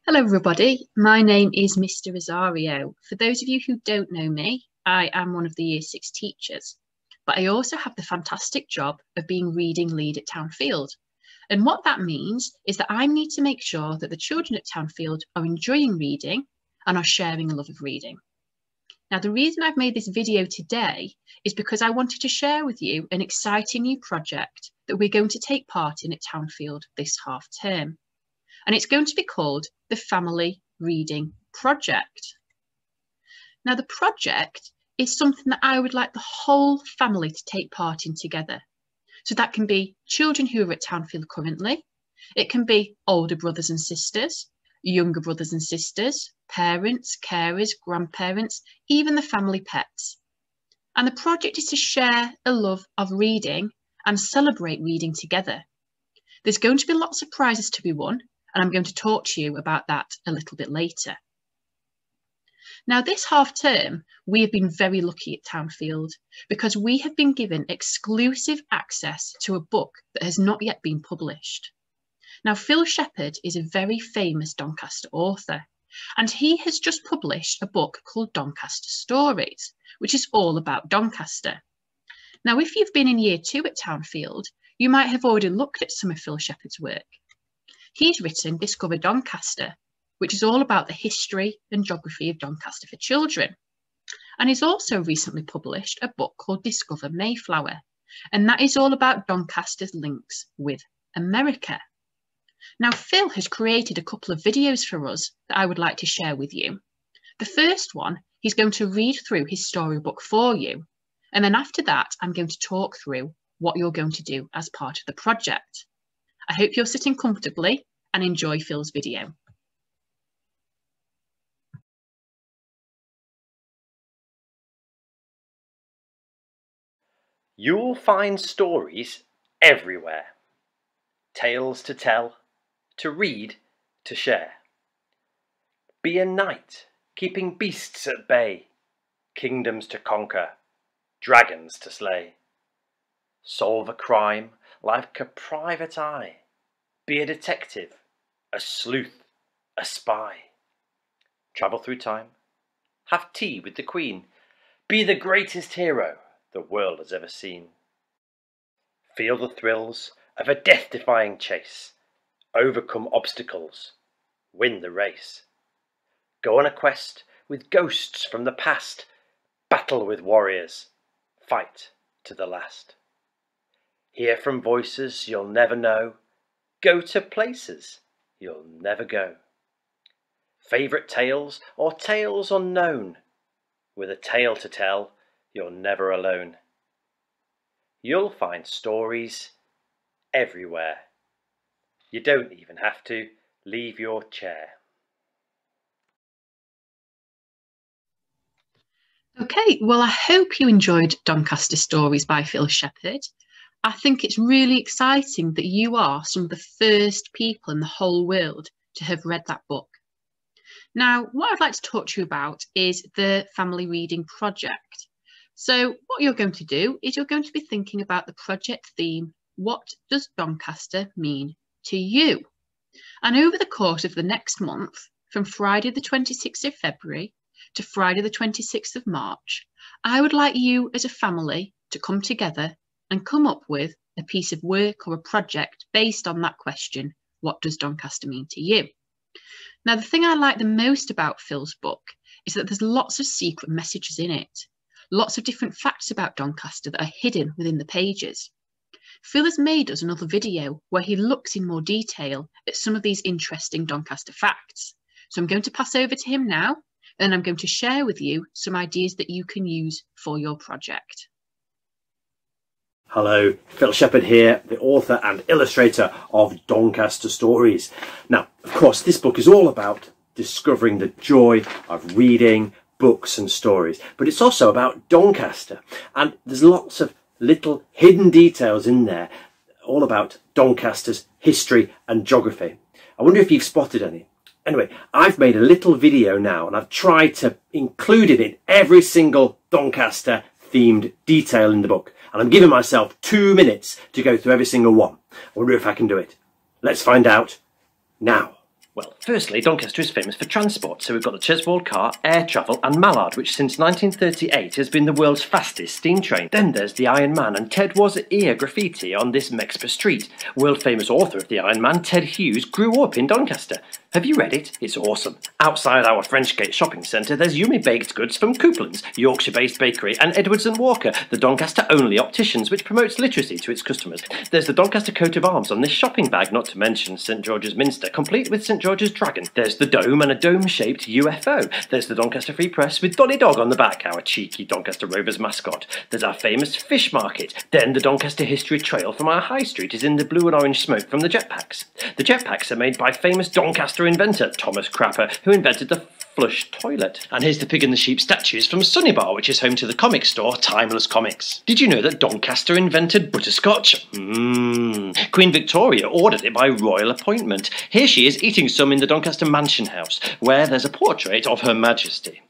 Hello everybody, my name is Mr. Rosario. For those of you who don't know me, I am one of the Year 6 teachers, but I also have the fantastic job of being reading lead at Townfield. And what that means is that I need to make sure that the children at Townfield are enjoying reading and are sharing a love of reading. Now, the reason I've made this video today is because I wanted to share with you an exciting new project that we're going to take part in at Townfield this half term. And it's going to be called the Family Reading Project. Now, the project is something that I would like the whole family to take part in together. So that can be children who are at Townfield currently, it can be older brothers and sisters, younger brothers and sisters, parents, carers, grandparents, even the family pets. And the project is to share a love of reading and celebrate reading together. There's going to be lots of prizes to be won, and I'm going to talk to you about that a little bit later. Now, this half term, we have been very lucky at Townfield because we have been given exclusive access to a book that has not yet been published. Now, Phil Shepard is a very famous Doncaster author, and he has just published a book called Doncaster Stories, which is all about Doncaster. Now, if you've been in Year 2 at Townfield, you might have already looked at some of Phil Shepard's work. He's written Discover Doncaster, which is all about the history and geography of Doncaster for children. And he's also recently published a book called Discover Mayflower, and that is all about Doncaster's links with America. Now, Phil has created a couple of videos for us that I would like to share with you. The first one, he's going to read through his storybook for you. And then after that, I'm going to talk through what you're going to do as part of the project. I hope you're sitting comfortably and enjoy Phil's video. You'll find stories everywhere. Tales to tell, to read, to share. Be a knight, keeping beasts at bay, kingdoms to conquer, dragons to slay. Solve a crime like a private eye. Be a detective, a sleuth, a spy. Travel through time. Have tea with the Queen. Be the greatest hero the world has ever seen. Feel the thrills of a death-defying chase. Overcome obstacles. Win the race. Go on a quest with ghosts from the past. Battle with warriors. Fight to the last. Hear from voices you'll never know. Go to places you'll never go. Favourite tales or tales unknown. With a tale to tell, you're never alone. You'll find stories everywhere. You don't even have to leave your chair. Okay, well, I hope you enjoyed Doncaster Stories by Phil Shepard. I think it's really exciting that you are some of the first people in the whole world to have read that book. Now, what I'd like to talk to you about is the Family Reading Project. So what you're going to do is you're going to be thinking about the project theme, what does Doncaster mean to you? And over the course of the next month, from Friday the 26th of February to Friday the 26th of March, I would like you as a family to come together and come up with a piece of work or a project based on that question, what does Doncaster mean to you? Now, the thing I like the most about Phil's book is that there's lots of secret messages in it, lots of different facts about Doncaster that are hidden within the pages. Phil has made us another video where he looks in more detail at some of these interesting Doncaster facts. So I'm going to pass over to him now, and I'm going to share with you some ideas that you can use for your project. Hello, Phil Shepard here, the author and illustrator of Doncaster Stories. Now, of course, this book is all about discovering the joy of reading books and stories, but it's also about Doncaster, and there's lots of little hidden details in there, all about Doncaster's history and geography. I wonder if you've spotted any. Anyway, I've made a little video now, and I've tried to include it in every single Doncaster themed detail in the book. And I'm giving myself 2 minutes to go through every single one. I wonder if I can do it. Let's find out now. Well, Firstly, Doncaster is famous for transport, so we've got the Cheswold car, air travel and Mallard, which since 1938 has been the world's fastest steam train. Then there's the Iron Man and Ted Was Ear graffiti on this Mexborough street. World famous author of the Iron Man, Ted Hughes, grew up in Doncaster. Have you read it? It's awesome. Outside our Frenchgate shopping centre, there's Yumi Baked Goods from Coupland's, Yorkshire-based bakery, and Edwards and Walker, the Doncaster-only opticians, which promotes literacy to its customers. There's the Doncaster coat of arms on this shopping bag, not to mention St George's Minster, complete with St George's dragon. There's the dome and a dome-shaped UFO. There's the Doncaster Free Press with Dolly Dog on the back, our cheeky Doncaster Rovers mascot. There's our famous fish market. Then the Doncaster History Trail from our high street is in the blue and orange smoke from the jetpacks. The jetpacks are made by famous Doncaster inventor Thomas Crapper, who invented the flush toilet. And here's the pig and the sheep statues from Sunnybar, which is home to the comic store Timeless Comics. Did you know that Doncaster invented butterscotch? Queen Victoria ordered it by royal appointment. Here she is eating some in the Doncaster Mansion House, where there's a portrait of Her Majesty.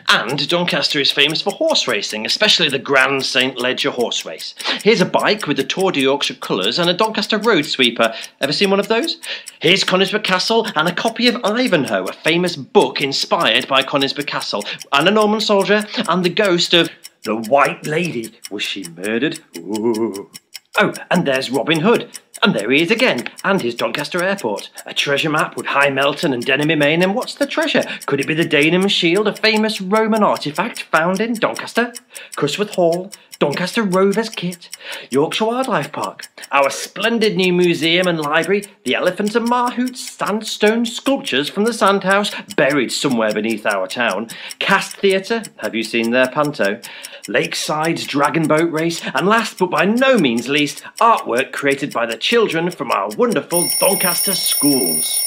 And Doncaster is famous for horse racing, especially the Grand St Leger horse race. Here's a bike with the Tour de Yorkshire colours and a Doncaster road sweeper. Ever seen one of those? Here's Conisbrough Castle and a copy of Ivanhoe, a famous book inspired by Conisbrough Castle, and a Norman soldier, and the ghost of the White Lady. Was she murdered? Ooh. Oh, and there's Robin Hood. And there he is again, and his Doncaster Airport. A treasure map with High Melton and Denham Main, and what's the treasure? Could it be the Daneham Shield, a famous Roman artefact found in Doncaster? Cusworth Hall, Doncaster Rovers Kit, Yorkshire Wildlife Park, our splendid new museum and library, the Elephant and Mahout sandstone sculptures from the Sandhouse, buried somewhere beneath our town, Cast Theatre, have you seen their panto? Lakeside's Dragon Boat Race, and last but by no means least, artwork created by the children from our wonderful Doncaster schools.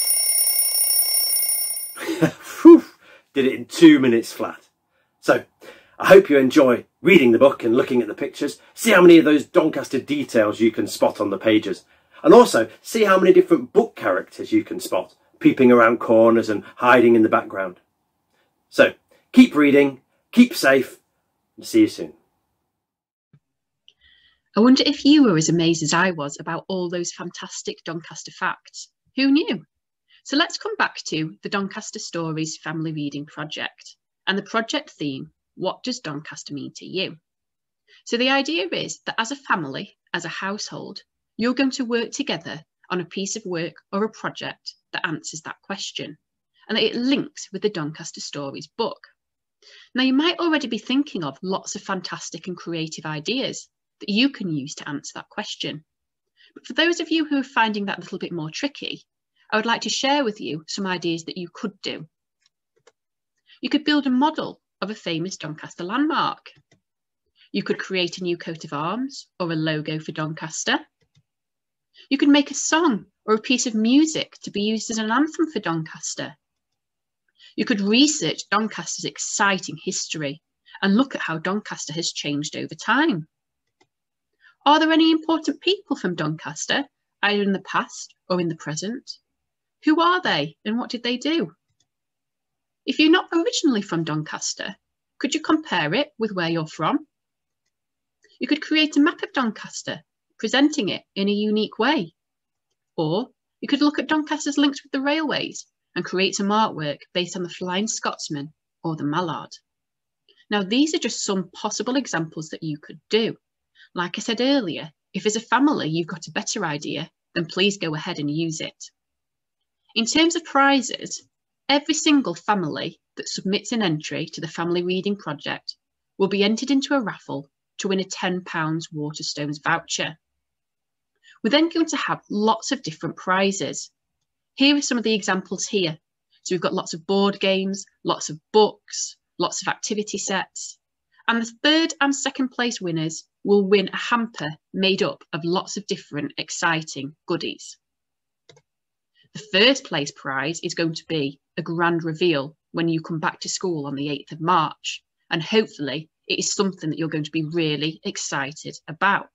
Whew, did it in 2 minutes flat. So, I hope you enjoy reading the book and looking at the pictures. See how many of those Doncaster details you can spot on the pages. And also, see how many different book characters you can spot, peeping around corners and hiding in the background. So, keep reading, keep safe, and see you soon. I wonder if you were as amazed as I was about all those fantastic Doncaster facts. Who knew? So let's come back to the Doncaster Stories Family Reading Project and the project theme, what does Doncaster mean to you? So the idea is that as a family, as a household, you're going to work together on a piece of work or a project that answers that question, and that it links with the Doncaster Stories book. Now you might already be thinking of lots of fantastic and creative ideas that you can use to answer that question. But for those of you who are finding that a little bit more tricky, I would like to share with you some ideas that you could do. You could build a model of a famous Doncaster landmark. You could create a new coat of arms or a logo for Doncaster. You could make a song or a piece of music to be used as an anthem for Doncaster. You could research Doncaster's exciting history and look at how Doncaster has changed over time. Are there any important people from Doncaster, either in the past or in the present? Who are they and what did they do? If you're not originally from Doncaster, could you compare it with where you're from? You could create a map of Doncaster, presenting it in a unique way. Or you could look at Doncaster's links with the railways and create some artwork based on the Flying Scotsman or the Mallard. Now, these are just some possible examples that you could do. Like I said earlier, if as a family you've got a better idea, then please go ahead and use it. In terms of prizes, every single family that submits an entry to the Family Reading Project will be entered into a raffle to win a £10 Waterstones voucher. We're then going to have lots of different prizes. Here are some of the examples here. So we've got lots of board games, lots of books, lots of activity sets. And the third and second place winners will win a hamper made up of lots of different exciting goodies. The first place prize is going to be a grand reveal when you come back to school on the 8th of March. And hopefully it is something that you're going to be really excited about.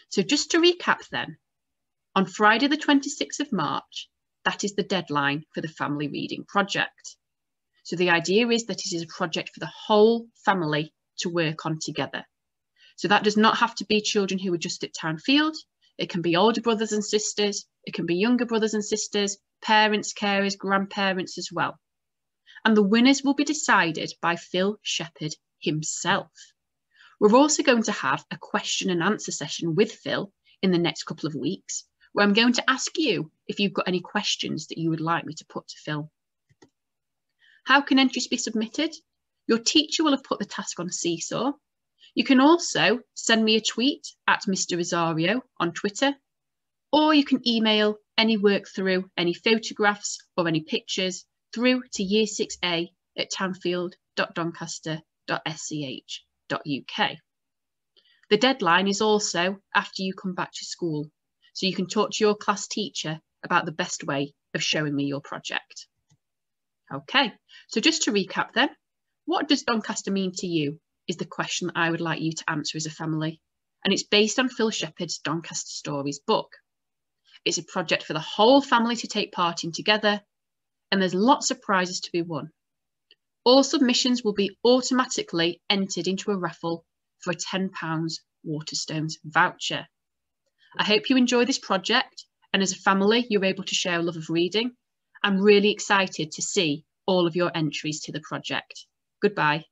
So just to recap then, on Friday the 26th of March, that is the deadline for the Family Reading Project. So the idea is that it is a project for the whole family to work on together. So that does not have to be children who are just at Townfield. It can be older brothers and sisters. It can be younger brothers and sisters. parents, carers, grandparents as well. And the winners will be decided by Phil Shepard himself. We're also going to have a question and answer session with Phil in the next couple of weeks, where I'm going to ask you if you've got any questions that you would like me to put to Phil. How can entries be submitted? Your teacher will have put the task on Seesaw. You can also send me a tweet at Mr. Rosario on Twitter, or you can email any work through, any photographs or any pictures through to Year 6A at townfield.doncaster.sch.uk. The deadline is also after you come back to school, so you can talk to your class teacher about the best way of showing me your project. Okay, so just to recap then, what does Doncaster mean to you is the question that I would like you to answer as a family, and it's based on Phil Shepard's Doncaster Stories book. It's a project for the whole family to take part in together, and there's lots of prizes to be won. All submissions will be automatically entered into a raffle for a £10 Waterstones voucher. I hope you enjoy this project, and as a family you're able to share a love of reading. I'm really excited to see all of your entries to the project. Goodbye.